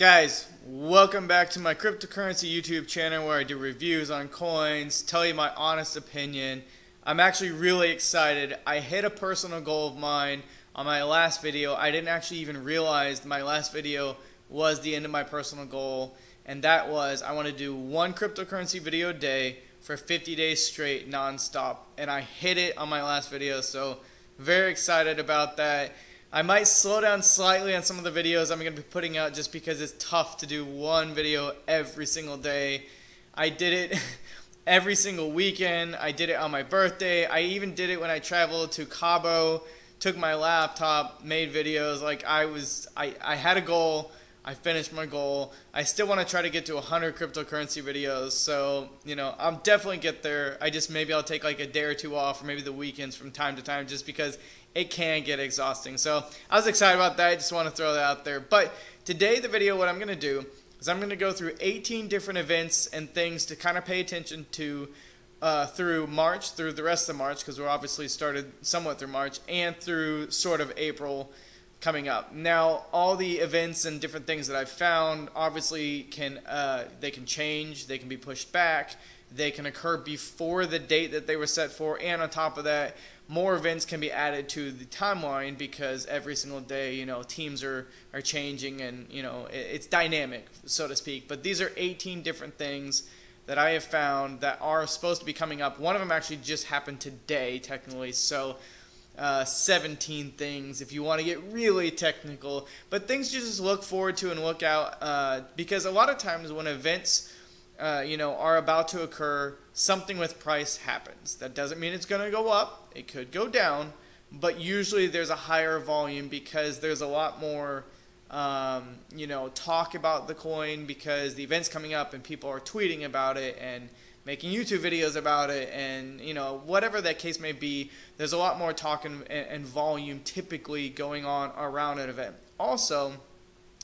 Guys, welcome back to my cryptocurrency YouTube channel where I do reviews on coins, tell you my honest opinion. I'm actually really excited. I hit a personal goal of mine on my last video. I didn't actually even realize my last video was the end of my personal goal, and that was I want to do one cryptocurrency video a day for 50 days straight non-stop, and I hit it on my last video, so very excited about that. I might slow down slightly on some of the videos I'm going to be putting out just because it's tough to do one video every single day. I did it every single weekend. I did it on my birthday. I even did it when I traveled to Cabo, took my laptop, made videos. Like I had a goal. I finished my goal. I still want to try to get to 100 cryptocurrency videos. So, you know, I'll definitely get there. Maybe I'll take like a day or two off, or maybe the weekends from time to time, just because it can get exhausting. So I was excited about that. I just want to throw that out there. But today, the video, what I'm going to do is I'm going to go through 18 different events and things to kind of pay attention to through March, through the rest of March, because we're obviously started somewhat through March, and through sort of April coming up. Now, all the events and different things that I've found obviously they can change, they can be pushed back, they can occur before the date that they were set for, and on top of that, more events can be added to the timeline because every single day, you know, teams are changing, and, you know, it's dynamic, so to speak. But these are 18 different things that I have found that are supposed to be coming up. One of them actually just happened today, technically, so 17 things if you want to get really technical, but things you just look forward to and look out, because a lot of times when events you know, are about to occur, something with price happens. That doesn't mean it's going to go up. It could go down, but usually there's a higher volume because there's a lot more you know, talk about the coin because the event's coming up and people are tweeting about it and making YouTube videos about it, and, you know, whatever that case may be, there's a lot more talk and volume typically going on around an event. Also,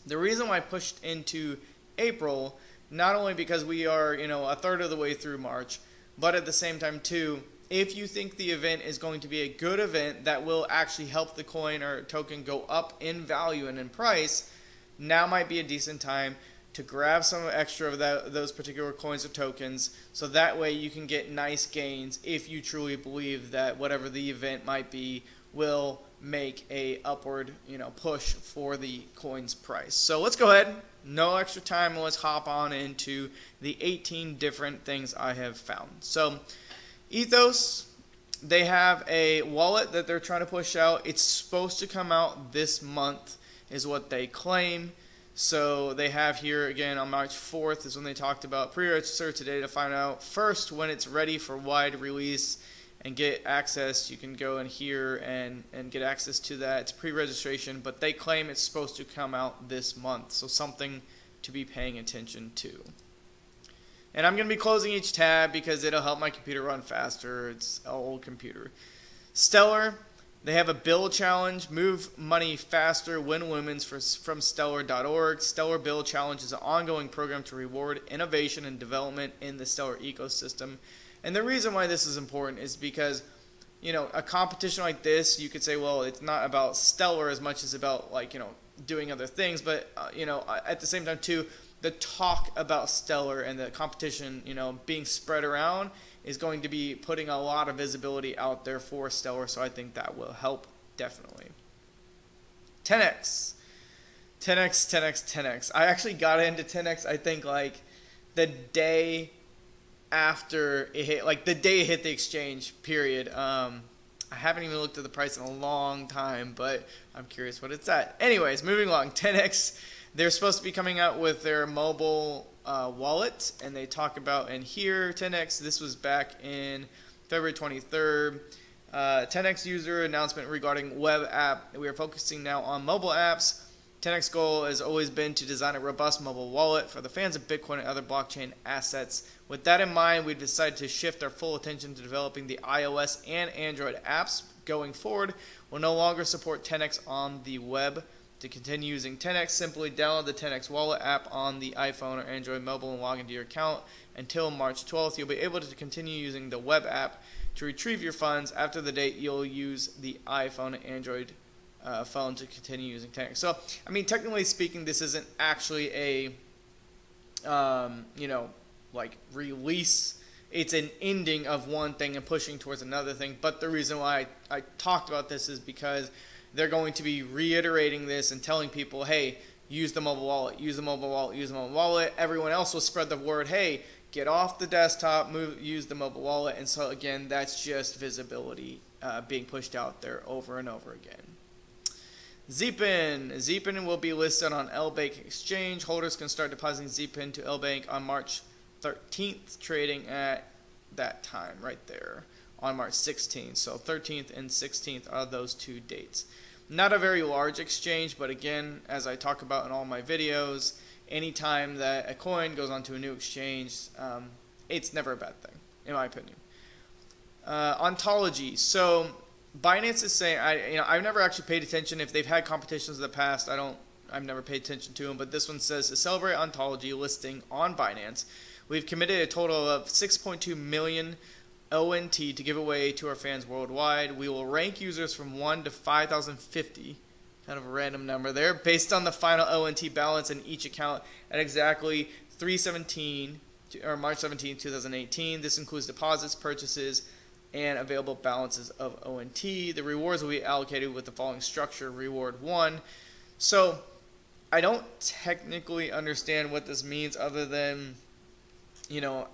the reason why I pushed into April, not only because we are, you know, a third of the way through March, but at the same time too, if you think the event is going to be a good event that will actually help the coin or token go up in value and in price, now might be a decent time to grab some extra of those particular coins or tokens, so that way you can get nice gains if you truly believe that whatever the event might be will make a upward, you know, push for the coin's price. So let's go ahead, no extra time, and let's hop on into the 18 different things I have found. So Ethos, they have a wallet that they're trying to push out. It's supposed to come out this month is what they claim. So they have here, again, on March 4th is when they talked about pre-register today to find out first when it's ready for wide release and get access. You can go in here and get access to that. It's pre-registration, but they claim it's supposed to come out this month. So something to be paying attention to. And I'm going to be closing each tab because it'll help my computer run faster. It's an old computer. Stellar. They have a bill challenge, move money faster, win women's from Stellar.org. Stellar Bill Challenge is an ongoing program to reward innovation and development in the Stellar ecosystem. And the reason why this is important is because, you know, a competition like this, you could say, well, it's not about Stellar as much as about, like, you know, doing other things. But, you know, at the same time, too, the talk about Stellar and the competition, you know, being spread around is going to be putting a lot of visibility out there for Stellar, so I think that will help definitely. 10x. 10x, 10x, 10x. I actually got into 10x, I think, like, the day after it hit, like, the day it hit the exchange, period. I haven't even looked at the price in a long time, but I'm curious what it's at. Anyways, moving along. 10x, they're supposed to be coming out with their mobile wallet, and they talk about in here 10x. This was back in February 23rd. 10x user announcement regarding web app. We are focusing now on mobile apps. 10x goal has always been to design a robust mobile wallet for the fans of Bitcoin and other blockchain assets. With that in mind, we've decided to shift our full attention to developing the iOS and Android apps. Going forward, we'll no longer support 10x on the web. To continue using 10x, simply download the 10x wallet app on the iPhone or Android mobile and log into your account. Until March 12th, you'll be able to continue using the web app to retrieve your funds. After the date, you'll use the iPhone and Android phone to continue using Tank. So, I mean, technically speaking, this isn't actually a, you know, like release. It's an ending of one thing and pushing towards another thing. But the reason why I talked about this is because they're going to be reiterating this and telling people, hey, use the mobile wallet, use the mobile wallet, use the mobile wallet. Everyone else will spread the word, hey, get off the desktop, use the mobile wallet. And so, again, that's just visibility being pushed out there over and over again. ZPIN. ZPIN will be listed on LBank Exchange. Holders can start depositing ZPIN to LBank on March 13th, trading at that time right there on March 16th. So 13th and 16th are those 2 dates. Not a very large exchange, but again, as I talk about in all my videos, anytime that a coin goes onto a new exchange, it's never a bad thing, in my opinion. Ontology. So Binance is saying, I've never actually paid attention if they've had competitions in the past. I've never paid attention to them, but this one says to celebrate Ontology listing on Binance, we've committed a total of 6.2 million ONT to give away to our fans worldwide. We will rank users from 1 to 5,050, kind of a random number there, based on the final ONT balance in each account at exactly 3/17 or March 17, 2018. This includes deposits, purchases, and available balances of ONT. The rewards will be allocated with the following structure: Reward 1. So I don't technically understand what this means other than, you know,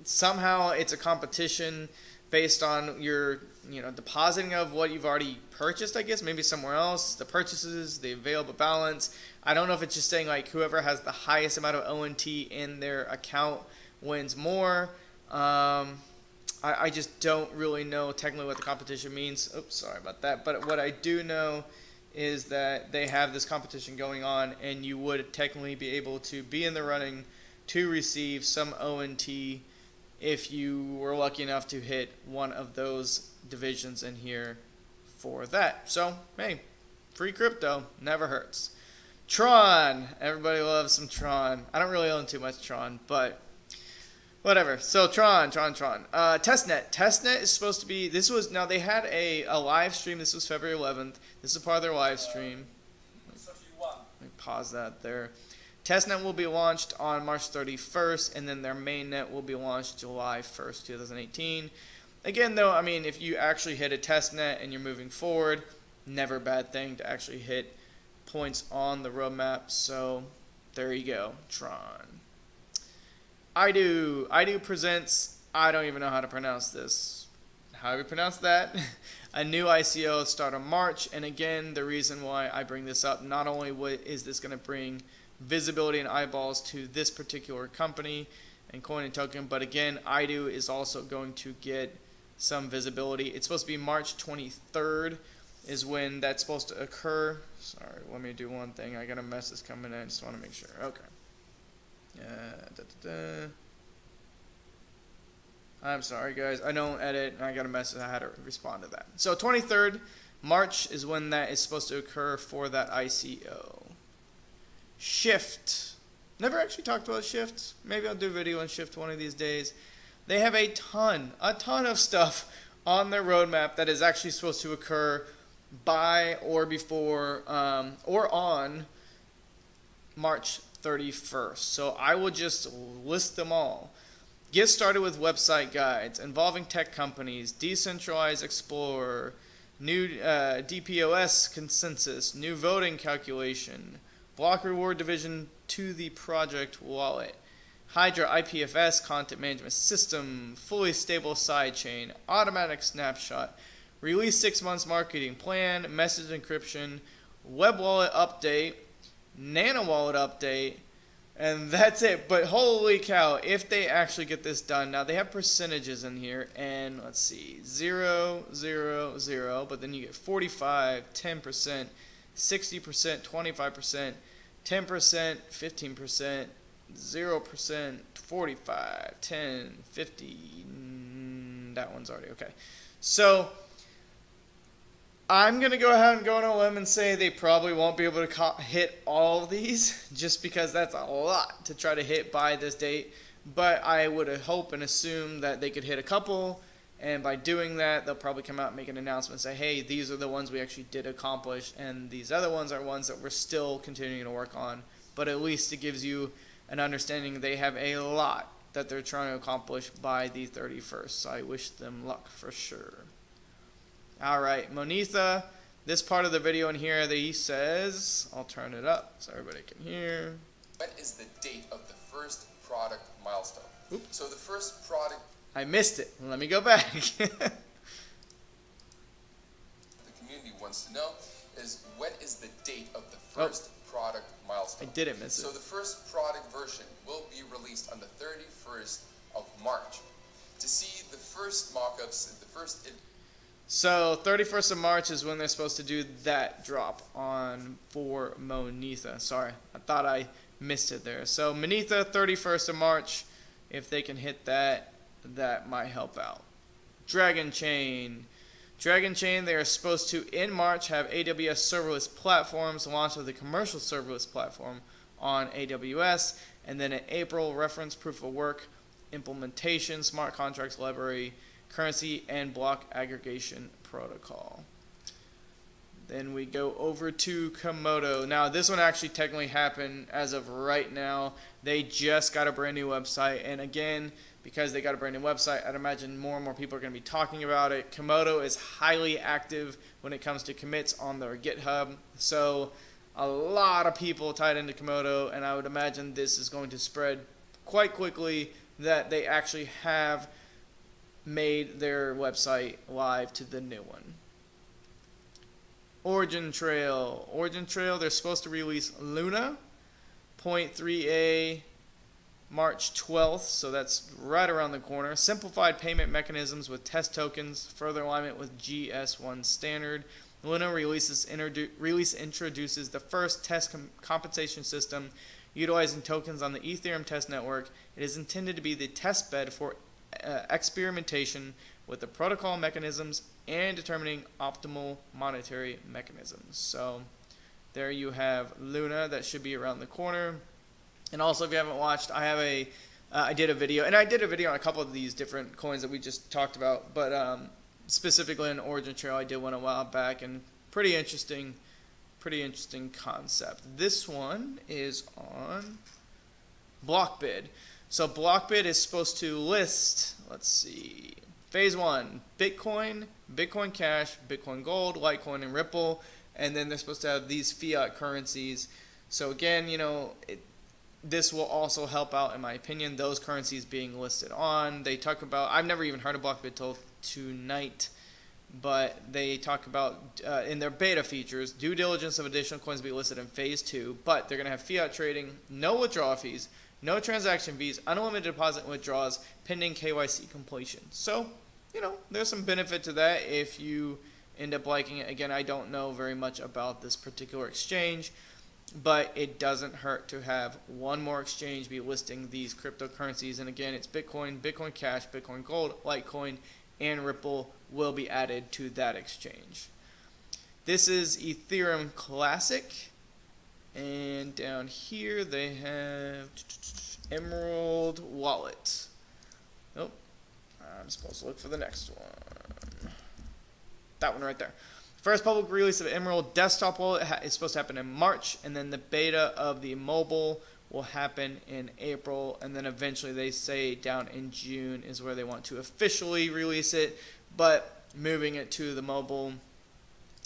somehow it's a competition based on your, you know, depositing of what you've already purchased, I guess, maybe somewhere else, the purchases, the available balance. I don't know if it's just saying like whoever has the highest amount of ONT in their account wins more. I just don't really know technically what the competition means. Oops, sorry about that. But what I do know is that they have this competition going on, and you would technically be able to be in the running to receive some ONT if you were lucky enough to hit one of those divisions in here for that. So, hey, free crypto never hurts. Tron. Everybody loves some Tron. I don't really own too much Tron, but whatever. So Tron. Testnet. Testnet is supposed to be, now they had a live stream. This was February 11th. This is part of their live stream. Let me pause that there. Testnet will be launched on March 31st, and then their mainnet will be launched July 1st, 2018. Again, though, I mean, if you actually hit a testnet and you're moving forward, never a bad thing to actually hit points on the roadmap. So there you go, Tron. IDO presents, I don't even know how to pronounce this. How do we pronounce that? A new ICO start of March. And again, the reason why I bring this up, not only is this going to bring visibility and eyeballs to this particular company and coin and token, but again, IDO is also going to get some visibility. It's supposed to be March 23rd is when that's supposed to occur. Sorry, let me do one thing. I got a message coming in. I just want to make sure. Okay. I'm sorry, guys. I don't edit, and I got a message. I had to respond to that. So 23rd March is when that is supposed to occur for that ICO. Shift. Never actually talked about Shift. Maybe I'll do a video on Shift one of these days. They have a ton of stuff on their roadmap that is actually supposed to occur by or before or on March 31st. So I will just list them all. Get started with website guides involving tech companies, decentralized explorer, new DPoS consensus, new voting calculation, block reward division to the project wallet, Hydra IPFS content management system, fully stable sidechain, automatic snapshot, release 6 months marketing plan, message encryption, web wallet update, nano wallet update, and that's it. But holy cow, if they actually get this done, now they have percentages in here, and let's see, 0, 0, 0, but then you get 45, 10%, 60%, 25%, 10%, 15%, 0%, 45, 10, 50, that one's already okay. So I'm going to go ahead and go on a limb and say they probably won't be able to hit all of these just because that's a lot to try to hit by this date. But I would hope and assume that they could hit a couple And by doing that, they'll probably come out and make an announcement and say, hey, these are the ones we actually did accomplish, and these other ones are ones that we're still continuing to work on. But at least it gives you an understanding they have a lot that they're trying to accomplish by the 31st. So I wish them luck for sure. Alright, Monetha, this part of the video in here that he says, I'll turn it up so everybody can hear. What is the date of the first product milestone? Oops. So the first product... I missed it. Let me go back. The community wants to know is what is the date of the first product milestone? I didn't miss it. So the first product version will be released on the 31st of March. To see the first mock-ups, So 31st of March is when they're supposed to do that drop for Monetha. Sorry, I thought I missed it there. So Monetha, 31st of March, if they can hit that, that might help out. Dragonchain. Dragonchain, they are supposed to, in March, have AWS serverless platforms launch with the commercial serverless platform on AWS. And then in April, reference proof of work, implementation, smart contracts library, currency, and block aggregation protocol. Then we go over to Komodo. Now, this one actually technically happened as of right now. They just got a brand new website. And again, because they got a brand new website, I'd imagine more and more people are going to be talking about it. Komodo is highly active when it comes to commits on their GitHub. So a lot of people tied into Komodo, and I would imagine this is going to spread quite quickly that they actually have made their website live to the new one. Origin Trail. Origin Trail, they're supposed to release Luna 0.3a March 12th, so that's right around the corner. Simplified payment mechanisms with test tokens, further alignment with GS1 standard. Luna release introduces the first test compensation system utilizing tokens on the Ethereum test network. It is intended to be the test bed for experimentation with the protocol mechanisms and determining optimal monetary mechanisms. So there you have Luna. That should be around the corner. And also, if you haven't watched, I did a video, and I did a video on a couple of these different coins that we just talked about, but specifically in Origin Trail, I did one a while back, and pretty interesting concept. This one is on BlockBid. So BlockBid is supposed to list, let's see, phase 1, Bitcoin, Bitcoin Cash, Bitcoin Gold, Litecoin, and Ripple, and then they're supposed to have these fiat currencies. So again, you know, this will also help out, in my opinion, those currencies being listed on. They talk about, I've never even heard of BlockBid till tonight, but they talk about in their beta features, due diligence of additional coins will be listed in phase 2, but they're going to have fiat trading, no withdrawal fees, no transaction fees, unlimited deposit withdrawals, pending KYC completion. So, you know, there's some benefit to that if you end up liking it. Again, I don't know very much about this particular exchange, but it doesn't hurt to have one more exchange be listing these cryptocurrencies. And again, it's Bitcoin, Bitcoin Cash, Bitcoin Gold, Litecoin, and Ripple will be added to that exchange. This is Ethereum Classic. And down here they have Emerald Wallet. Oh, I'm supposed to look for the next one. That one right there. First public release of Emerald Desktop Wallet is supposed to happen in March, and then the beta of the mobile will happen in April, and then eventually they say down in June is where they want to officially release it, but moving it to the mobile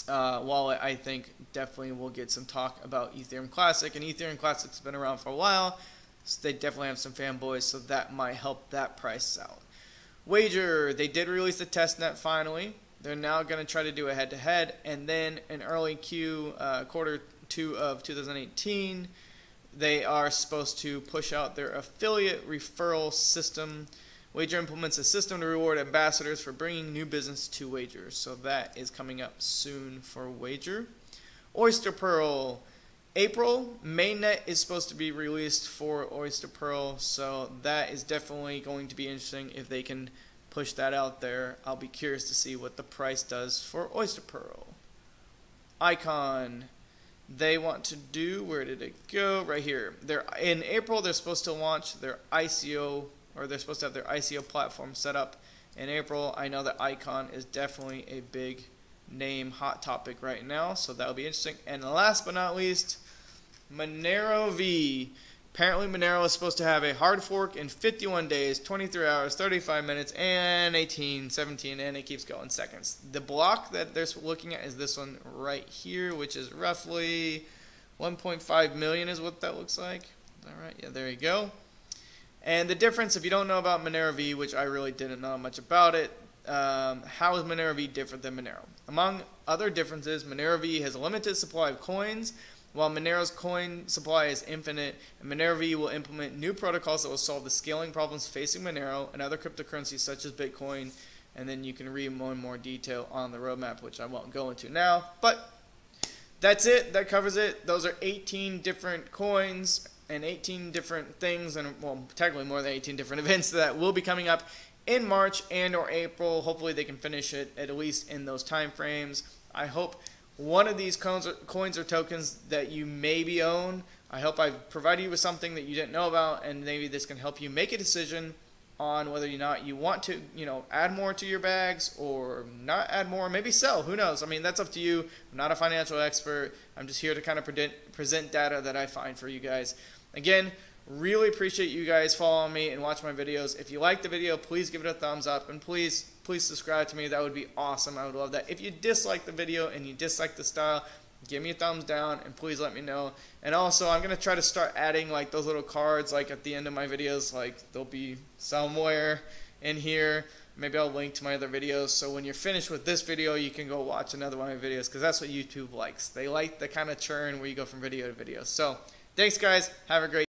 wallet, I think definitely will get some talk about Ethereum Classic, and Ethereum Classic's been around for a while, so they definitely have some fanboys, so that might help that price out. Wager, they did release the testnet finally. They're now going to try to do a head-to-head, and then in early quarter 2 of 2018, they are supposed to push out their affiliate referral system. Wager implements a system to reward ambassadors for bringing new business to Wager, so that is coming up soon for Wager. Oyster Pearl, April, mainnet is supposed to be released for Oyster Pearl, so that is definitely going to be interesting if they can push that out there. I'll be curious to see what the price does for Oyster Pearl. Icon, they want to do, where did it go? Right here. In April, they're supposed to launch their ICO, or they're supposed to have their ICO platform set up in April. I know that Icon is definitely a big name, hot topic right now, so that'll be interesting. And last but not least, Monero V. Apparently Monero is supposed to have a hard fork in 51 days, 23 hours, 35 minutes, and 18, 17, and it keeps going seconds. The block that they're looking at is this one right here, which is roughly 1.5 million is what that looks like. All right, yeah, there you go. And the difference, if you don't know about Monero V, which I really didn't know much about it, how is Monero V different than Monero? Among other differences, Monero V has a limited supply of coins, while Monero's coin supply is infinite, and Monero V will implement new protocols that will solve the scaling problems facing Monero and other cryptocurrencies such as Bitcoin. And then you can read more detail on the roadmap, which I won't go into now. But that's it. That covers it. Those are 18 different coins and 18 different things, and well, technically more than 18 different events that will be coming up in March and or April. Hopefully they can finish it at least in those time frames. I hope one of these coins or tokens that you maybe own, I hope I've provided you with something that you didn't know about, and maybe this can help you make a decision on whether or not you want to, add more to your bags or not add more, maybe sell, who knows. I mean, that's up to you. I'm not a financial expert. I'm just here to kind of present data that I find for you guys. Again, really appreciate you guys following me and watching my videos. If you like the video, please give it a thumbs up, and please subscribe to me. That would be awesome. I would love that. If you dislike the video and you dislike the style, give me a thumbs down and please let me know. And also, I'm going to try to start adding like those little cards like at the end of my videos. Like they'll be somewhere in here. Maybe I'll link to my other videos, so when you're finished with this video, you can go watch another one of my videos, because that's what YouTube likes. They like the kind of churn where you go from video to video. So thanks guys. Have a great